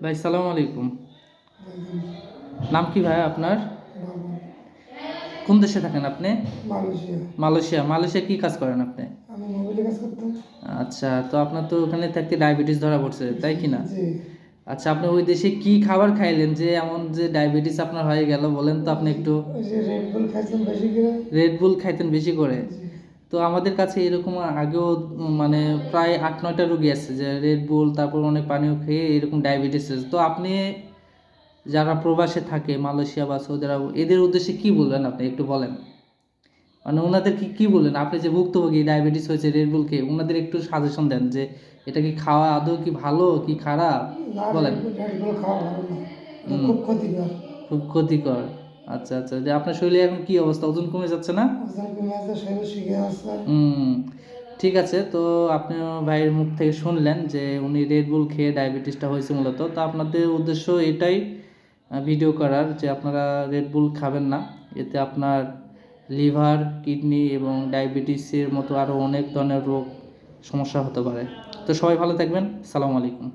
ভাই সালাম আলাইকুম। নাম কি ভাই আপনার? কোন দেশে থাকেন আপনি? মালয়েশিয়া। মালয়েশিয়া কি কাজ করেন আপনি? আমি মোবাইলে কাজ করতাম। আচ্ছা, তো আপনার তো ওখানে থাকতে ডায়াবেটিস ধরা পড়ছে, তাই কি না? আচ্ছা, আপনি ওই দেশে কি খাবার খাইলেন যে এমন যে ডায়াবেটিস আপনার হয়ে গেল, বলেন তো আপনি একটু। রেড বুল খাইতাম বেশি করে। রেড বুল খাইতেন বেশি করে? তো আমাদের কাছে এরকম আগেও মানে প্রায় 8-9টা রোগী আছে যে রেড বুল তারপর অনেক পানীয় খেয়ে এরকম ডায়াবেটিস আছে। তো আপনি যারা প্রবাসে থাকে মালয়েশিয়া বা সৌদি আরব, এদের উদ্দেশ্যে কি বলবেন আপনি একটু বলেন। মানে ওনাদের কি বললেন, আপনি যে ভুক্তভোগী ডায়াবেটিস হয়েছে রেড বুল খেয়ে, ওনাদের একটু সাজেশন দেন যে এটা কি খাওয়া আদৌ কি ভালো কি খারাপ বলেন। রেড বুল খাওয়া ভালো না, খুব ক্ষতিকর। খুব ক্ষতিকর। আচ্ছা আচ্ছা, যে আপনার শরীরে এখন কি অবস্থা, ওজন কমে যাচ্ছে না? ওজন কমে যাচ্ছে, শরীর শুকিয়ে যাচ্ছে। ঠিক আছে, তো আপনি ভাইয়ের মুখ থেকে শুনলেন যে উনি রেড বুল খেয়ে ডায়াবেটিসটা হয়েছে মূলত। তো আপনাদের উদ্দেশ্য এটাই ভিডিও করার যে আপনারা রেড বুল খাবেন না, এতে আপনার লিভার, কিডনি এবং ডায়াবেটিসের মতো আরও অনেক ধরনের রোগ সমস্যা হতে পারে। তো সবাই ভালো থাকবেন। সালামু আলাইকুম।